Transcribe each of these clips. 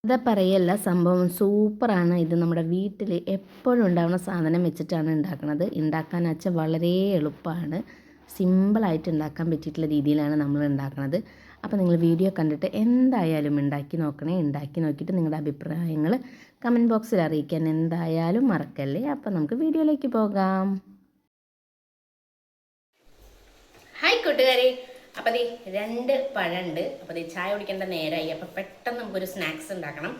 അതാ പറയല്ല, സംഭവം സൂപ്പറാണ്. ഇത് നമ്മുടെ വീട്ടിൽ എപ്പോഴും ഉണ്ടാകുന്ന സാധനം വെച്ചിട്ടാണ് ഉണ്ടാക്കുന്നത്. ഉണ്ടാക്കാൻ വെച്ചാൽ വളരെ എളുപ്പമാണ്. സിമ്പിളായിട്ട് ഉണ്ടാക്കാൻ പറ്റിയിട്ടുള്ള രീതിയിലാണ് നമ്മൾ ഉണ്ടാക്കുന്നത്. അപ്പോൾ നിങ്ങൾ വീഡിയോ കണ്ടിട്ട് എന്തായാലും ഉണ്ടാക്കി നോക്കണേ. ഉണ്ടാക്കി നോക്കിയിട്ട് നിങ്ങളുടെ അഭിപ്രായങ്ങൾ കമൻറ്റ് ബോക്സിൽ അറിയിക്കാൻ എന്തായാലും മറക്കല്ലേ. അപ്പോൾ നമുക്ക് വീഡിയോയിലേക്ക് പോകാം. ഹായ് കൂട്ടുകാരെ, അപ്പോൾ ദേ 2 പഴമുണ്ട്. അപ്പോൾ ദേ ചായ കുടിക്കേണ്ട നേരമായി. അപ്പോൾ പെട്ടെന്ന് നമുക്കൊരു സ്നാക്സ് ഉണ്ടാക്കണം.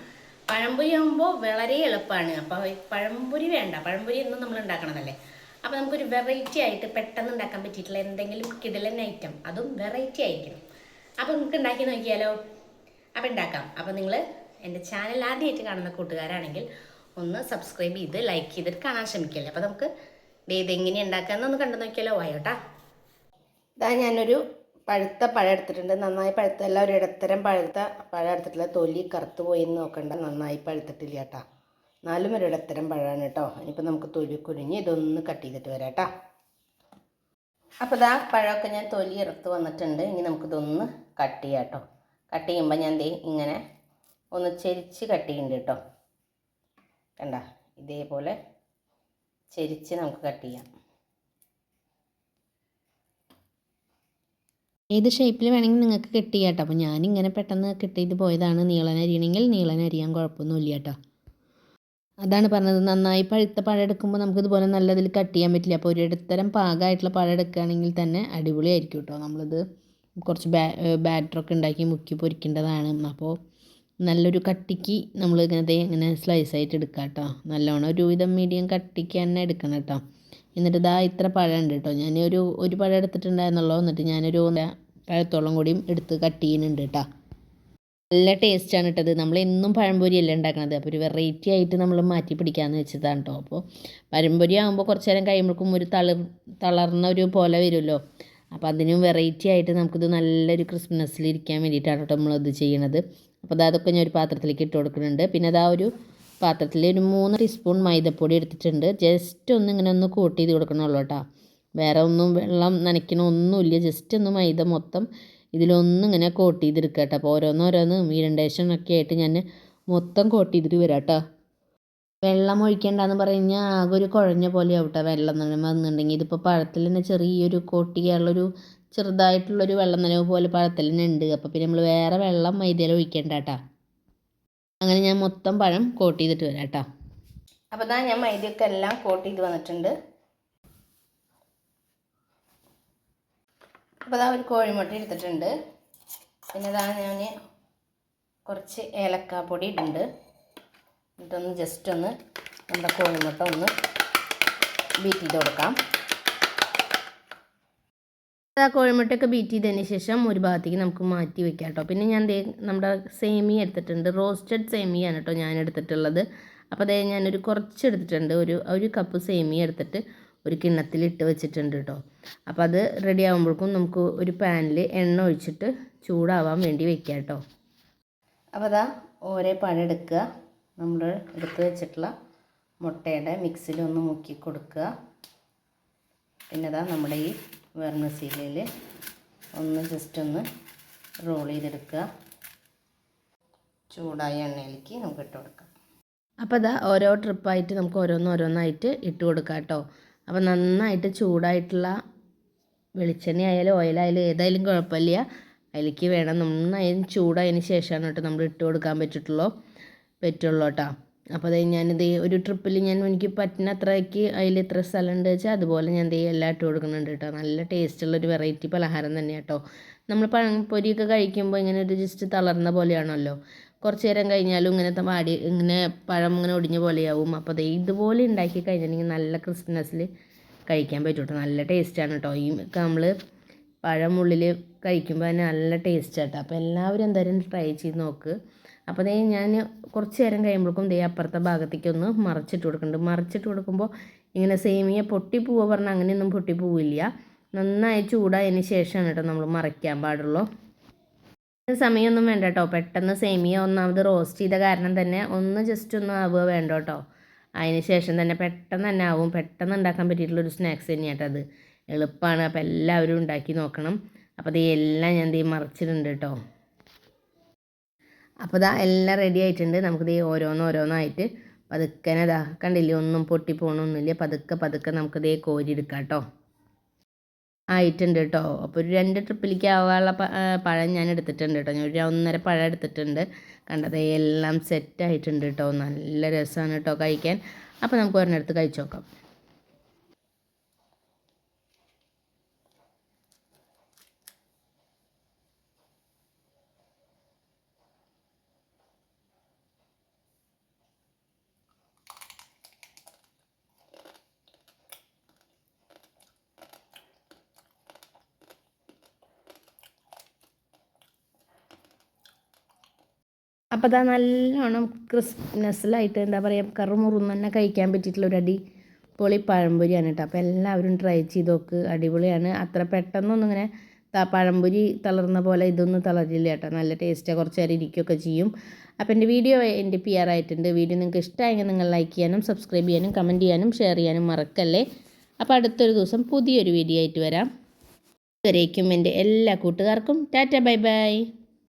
പഴംപൊരി ആകുമ്പോൾ വളരെ എളുപ്പമാണ്. അപ്പോൾ പഴംപൊരി വേണ്ട, പഴംപൊരി എന്നും നമ്മൾ ഉണ്ടാക്കണതല്ലേ. അപ്പോൾ നമുക്കൊരു വെറൈറ്റി ആയിട്ട് പെട്ടെന്ന് ഉണ്ടാക്കാൻ പറ്റിയിട്ടുള്ള എന്തെങ്കിലും കിടിലൻ ഐറ്റം, അതും വെറൈറ്റി ആയിരിക്കണം. അപ്പോൾ നമുക്ക് ഉണ്ടാക്കി നോക്കിയാലോ? അപ്പോൾ ഉണ്ടാക്കാം. അപ്പോൾ നിങ്ങൾ എൻ്റെ ചാനൽ ആദ്യമായിട്ട് കാണുന്ന കൂട്ടുകാരാണെങ്കിൽ ഒന്ന് സബ്സ്ക്രൈബ് ചെയ്ത് ലൈക്ക് ചെയ്തിട്ട് കാണാൻ ശ്രമിക്കല്ലേ. അപ്പോൾ നമുക്ക് ഇതെങ്ങനെ ഉണ്ടാക്കാമെന്നൊന്ന് കണ്ടു നോക്കിയാലോ? ആയോട്ടാ. ഇതാ ഞാനൊരു പഴുത്ത പഴം എടുത്തിട്ടുണ്ട്. നന്നായി പഴുത്തല്ല, ഒരു ഇടത്തരം പഴുത്ത പഴം എടുത്തിട്ടില്ല. തൊലി കറുത്ത് പോയി എന്ന് നോക്കണ്ട, നന്നായി പഴുത്തിട്ടില്ല കേട്ടോ. നാലും ഒരു ഇടത്തരം പഴമാണ് കേട്ടോ. ഇനിയിപ്പോൾ നമുക്ക് തൊലി കുരിഞ്ഞ് ഇതൊന്ന് കട്ട് ചെയ്തിട്ട് വരാം കേട്ടോ. അപ്പോൾ ഇതാ പഴമൊക്കെ ഞാൻ തൊലി ഇറുത്ത് വന്നിട്ടുണ്ട്. ഇനി നമുക്കിതൊന്ന് കട്ട് ചെയ്യാം കേട്ടോ. കട്ട് ചെയ്യുമ്പോൾ ഞാൻ ഇങ്ങനെ ഒന്ന് ചെരിച്ച് കട്ട് ചെയ്യുന്നുണ്ട് കേട്ടോ. കണ്ട, ഇതേപോലെ ചെരിച്ച് നമുക്ക് കട്ട് ചെയ്യാം. ഏത് ഷേപ്പിൽ വേണമെങ്കിൽ നിങ്ങൾക്ക് കട്ട് ചെയ്യാം കേട്ടോ. അപ്പോൾ ഞാനിങ്ങനെ പെട്ടെന്ന് കട്ട് ചെയ്ത് പോയതാണ്. നീളനരിയണമെങ്കിൽ നീളനരിയാൻ കുഴപ്പമൊന്നുമില്ല കേട്ടോ. അതാണ് പറഞ്ഞത്, നന്നായി പഴുത്ത പഴം എടുക്കുമ്പോൾ നമുക്കിതുപോലെ നല്ലതിൽ കട്ട് ചെയ്യാൻ പറ്റില്ല. അപ്പോൾ ഒരു ഇടത്തരം പാകമായിട്ടുള്ള പഴം എടുക്കുകയാണെങ്കിൽ തന്നെ അടിപൊളിയായിരിക്കും കേട്ടോ. നമ്മളിത് കുറച്ച് ബാറ്ററൊക്കെ ഉണ്ടാക്കി മുക്കി പൊരിക്കേണ്ടതാണ്. അപ്പോൾ നല്ലൊരു കട്ടിക്ക് നമ്മൾ ഇങ്ങനെ സ്ലൈസായിട്ട് എടുക്കാം കേട്ടോ. നല്ലോണം ഒരുവിധം മീഡിയം കട്ടിക്ക് തന്നെ എടുക്കണം കേട്ടോ. എന്നിട്ട് ഇതാ ഇത്ര പഴം ഉണ്ട് കേട്ടോ. ഞാൻ ഒരു പഴം എടുത്തിട്ടുണ്ടായിരുന്നുള്ളൂ. എന്നിട്ട് ഞാനൊരു പഴത്തോളം കൂടിയും എടുത്ത് കട്ട് ചെയ്യുന്നുണ്ട് കേട്ടോ. നല്ല ടേസ്റ്റാണ് ഇട്ടത്. നമ്മൾ എന്നും പഴംപൊരിയല്ലേ ഉണ്ടാക്കണത്. അപ്പോൾ ഒരു വെറൈറ്റി ആയിട്ട് നമ്മൾ മാറ്റി പിടിക്കാമെന്ന് വെച്ചതാണ് കേട്ടോ. അപ്പോൾ പഴംപൊരി ആകുമ്പോൾ കുറച്ച് നേരം കഴിയുമ്പോഴേക്കും ഒരു തളർന്ന ഒരു പോലെ വരുമല്ലോ. അപ്പോൾ അതിനും വെറൈറ്റി ആയിട്ട് നമുക്കിത് നല്ലൊരു ക്രിസ്മസിലിരിക്കാൻ വേണ്ടിയിട്ടാണ് കേട്ടോ നമ്മളത് ചെയ്യണത്. അപ്പോൾ അതൊക്കെ ഞാൻ ഒരു പാത്രത്തിലേക്ക് ഇട്ട് കൊടുക്കുന്നുണ്ട്. പിന്നെ അതാ ഒരു പാത്രത്തിൽ ഒരു 3 ടീസ്പൂൺ മൈദപ്പൊടി എടുത്തിട്ടുണ്ട്. ജസ്റ്റ് ഒന്ന് ഇങ്ങനെ ഒന്ന് കോട്ട് ചെയ്ത് കൊടുക്കണമല്ലോ കേട്ടോ. വേറെ ഒന്നും വെള്ളം നനയ്ക്കണമൊന്നുമില്ല. ജസ്റ്റ് ഒന്ന് മൈദ മൊത്തം ഇതിലൊന്നും ഇങ്ങനെ കോട്ട് ചെയ്തെടുക്കുക കേട്ടോ. അപ്പോൾ ഓരോന്നോരോന്ന് മീരണ്ടേഷനൊക്കെ ആയിട്ട് ഞാൻ മൊത്തം കോട്ട് ചെയ്തിട്ട് വരാം കേട്ടോ. വെള്ളം ഒഴിക്കേണ്ടെന്ന് പറഞ്ഞാൽ ആകെ ഒരു കുഴഞ്ഞ പോലെ ആവട്ടെ വെള്ളം വന്നിട്ടുണ്ടെങ്കിൽ. ഇതിപ്പോൾ പഴത്തിൽ തന്നെ ചെറിയൊരു കോട്ടിയുള്ളൊരു ചെറുതായിട്ടുള്ളൊരു വെള്ളം നനവ് പോലെ പഴത്തിൽ തന്നെ ഉണ്ട്. അപ്പോൾ പിന്നെ നമ്മൾ വേറെ വെള്ളം മൈദയിൽ ഒഴിക്കേണ്ട കേട്ടോ. അങ്ങനെ ഞാൻ മൊത്തം പഴം കോട്ട് ചെയ്തിട്ട് വരാം കേട്ടോ. അപ്പോൾ ഇതാ ഞാൻ മൈദയൊക്കെ എല്ലാം കോട്ട് ചെയ്ത് വന്നിട്ടുണ്ട്. അപ്പോൾ ഇതാ ഒരു കോഴിമുട്ട എടുത്തിട്ടുണ്ട്. പിന്നെ ഇതാ ഞാൻ കുറച്ച് ഏലക്കാപ്പൊടി ഇടുന്നുണ്ട്. ഇതൊന്ന് ജസ്റ്റ് ഒന്ന് നമ്മുടെ കോഴിമുട്ട ഒന്ന് ബീറ്റ് ചെയ്ത് കൊടുക്കാം. ആ കോഴിമുട്ടയൊക്കെ ബീറ്റ് ചെയ്തതിന് ശേഷം ഒരു ഭാഗത്തേക്ക് നമുക്ക് മാറ്റി വെക്കാം കേട്ടോ. പിന്നെ ഞാൻ നമ്മുടെ സേമിയ എടുത്തിട്ടുണ്ട്. റോസ്റ്റഡ് സേമിയാണ് കേട്ടോ ഞാൻ എടുത്തിട്ടുള്ളത്. അപ്പോൾ അതേ ഞാനൊരു കുറച്ച് എടുത്തിട്ടുണ്ട്. ഒരു കപ്പ് സേമിയ എടുത്തിട്ട് ഒരു കിണ്ണത്തിലിട്ട് വെച്ചിട്ടുണ്ട് കേട്ടോ. അപ്പോൾ അത് റെഡി ആകുമ്പോഴേക്കും നമുക്ക് ഒരു പാനിൽ എണ്ണ ഒഴിച്ചിട്ട് ചൂടാവാൻ വേണ്ടി വെക്കാം കേട്ടോ. അപ്പോൾ അതാ ഓരോ പഴം എടുക്കുക. നമ്മൾ എടുത്ത് വെച്ചിട്ടുള്ള മുട്ടയുടെ മിക്സിലൊന്ന് മുക്കി കൊടുക്കുക. പിന്നെ അതാ നമ്മുടെ ഈ വെർമിസെല്ലിൽ ഒന്ന് ജസ്റ്റ് ഒന്ന് റോൾ ചെയ്തെടുക്കുക. ചൂടായ എണ്ണയിലേക്ക് നമുക്ക് ഇട്ട് കൊടുക്കാം. അപ്പോൾ അതാ ഓരോ ട്രിപ്പായിട്ട് നമുക്ക് ഓരോന്നായിട്ട് ഇട്ട് കൊടുക്കാം കേട്ടോ. അപ്പോൾ നന്നായിട്ട് ചൂടായിട്ടുള്ള വെളിച്ചെണ്ണ ആയാലും ഓയിലായാലും ഏതായാലും കുഴപ്പമില്ല, അതിലേക്ക് വേണം. നന്നായി ചൂടായതിന് ശേഷമാണ് കേട്ടോ നമ്മൾ ഇട്ട് കൊടുക്കാൻ പറ്റുള്ളൂ കേട്ടോ. അപ്പോൾ അത് ഞാനിത് ഒരു ട്രിപ്പിൽ എനിക്ക് പറ്റുന്ന അത്രയ്ക്ക് അതിൽ എത്ര സ്ഥലം ഉണ്ട് വെച്ചാൽ അതുപോലെ ഞാൻ എല്ലാം ഇട്ട് കൊടുക്കുന്നുണ്ട് കേട്ടോ. നല്ല ടേസ്റ്റുള്ളൊരു വെറൈറ്റി പലഹാരം തന്നെ കേട്ടോ. നമ്മൾ പഴംപൊരിയൊക്കെ കഴിക്കുമ്പോൾ ഇങ്ങനെ ഒരു ജസ്റ്റ് തളർന്ന പോലെയാണല്ലോ. കുറച്ച് നേരം കഴിഞ്ഞാലും ഇങ്ങനെ പഴം ഇങ്ങനെ ഒടിഞ്ഞ പോലെയാവും. അപ്പോൾ അത് ഇതുപോലെ ഉണ്ടാക്കി കഴിഞ്ഞിട്ടുണ്ടെങ്കിൽ നല്ല ക്രിസ്മസിൽ കഴിക്കാൻ പറ്റും കേട്ടോ. നല്ല ടേസ്റ്റാണ് കേട്ടോ. ഈ നമ്മൾ പഴം ഉള്ളിൽ കഴിക്കുമ്പോൾ തന്നെ നല്ല ടേസ്റ്റ് കേട്ടോ. അപ്പോൾ എല്ലാവരും എന്തായാലും ട്രൈ ചെയ്ത് നോക്ക്. അപ്പോൾ ഞാൻ കുറച്ച് നേരം കഴിയുമ്പോഴേക്കും അപ്പുറത്തെ ഭാഗത്തേക്കൊന്ന് മറിച്ചിട്ട് കൊടുക്കുന്നുണ്ട്. മറിച്ചിട്ട് കൊടുക്കുമ്പോൾ ഇങ്ങനെ സേമിയ പൊട്ടിപ്പോവുക പറഞ്ഞാൽ അങ്ങനെയൊന്നും പൊട്ടിപ്പോവില്ല. നന്നായി ചൂടായതിന് ശേഷമാണ് കേട്ടോ നമ്മൾ മറിക്കാൻ പാടുള്ളൂ. സമയമൊന്നും വേണ്ട കേട്ടോ. പെട്ടെന്ന് സേമിയ ഒന്നാമത് റോസ്റ്റ് ചെയ്ത കാരണം തന്നെ ഒന്ന് ജസ്റ്റ് ഒന്ന് ആവുക വേണ്ട കേട്ടോ. അതിന് ശേഷം തന്നെ പെട്ടെന്ന് തന്നെ ആവും. പെട്ടെന്ന് ഉണ്ടാക്കാൻ പറ്റിയിട്ടുള്ളൊരു സ്നാക്സ് തന്നെയാട്ടോ അത്. എളുപ്പമാണ്. അപ്പോൾ എല്ലാവരും ഉണ്ടാക്കി നോക്കണം. അപ്പോൾ എല്ലാം ഞാൻ മറിച്ചിട്ടുണ്ട് കേട്ടോ. അപ്പോൾ ഇതാ എല്ലാം റെഡി ആയിട്ടുണ്ട്. നമുക്കിത് ഓരോന്നോരോന്നായിട്ട് പതുക്കനെ ഇതാ കണ്ടില്ലേ, ഒന്നും പൊട്ടിപ്പോണൊന്നുമില്ല. പതുക്കെ നമുക്കിതേ കോരിയെടുക്കാം കേട്ടോ. ആയിട്ടുണ്ട് കേട്ടോ. അപ്പോൾ ഒരു 2 ട്രിപ്പിലേക്ക് ആവാനുള്ള പഴം ഞാൻ എടുത്തിട്ടുണ്ട് കേട്ടോ. ഞാൻ ഒരു 1.5 പഴം എടുത്തിട്ടുണ്ട്. കണ്ടതേ എല്ലാം സെറ്റായിട്ടുണ്ട് കേട്ടോ. നല്ല രസമാണ് കേട്ടോ കഴിക്കാൻ. അപ്പോൾ നമുക്ക് ഒരെണ്ണെടുത്ത് കഴിച്ച് നോക്കാം. അപ്പോൾ അതാ നല്ലോണം ക്രിസ്പ്നെസ്സിലായിട്ട് എന്താ പറയുക, കറുമുറുന്ന് തന്നെ കഴിക്കാൻ പറ്റിയിട്ടുള്ള ഒരു അടിപൊളി പഴംപൊരിയാണ് കേട്ടോ. അപ്പോൾ എല്ലാവരും ട്രൈ ചെയ്ത് നോക്ക്, അടിപൊളിയാണ്. അത്ര പെട്ടെന്നൊന്നും ഇങ്ങനെ പഴംപൊരി തളർന്ന പോലെ ഇതൊന്നും തളരില്ല കേട്ടോ. നല്ല ടേസ്റ്റ്, കുറച്ച് നേരം ഇരിക്കുകയൊക്കെ ചെയ്യും. അപ്പോൾ എൻ്റെ വീഡിയോ എൻ്റെ PR ആയിട്ടുണ്ട്. വീഡിയോ നിങ്ങൾക്ക് ഇഷ്ടമായെങ്കിൽ നിങ്ങൾ ലൈക്ക് ചെയ്യാനും സബ്സ്ക്രൈബ് ചെയ്യാനും കമൻറ്റ് ചെയ്യാനും ഷെയർ ചെയ്യാനും മറക്കല്ലേ. അപ്പോൾ അടുത്തൊരു ദിവസം പുതിയൊരു വീഡിയോ ആയിട്ട് വരാം. ഇതുവരേക്കും എൻ്റെ എല്ലാ കൂട്ടുകാർക്കും ടാറ്റ ബൈ ബൈ.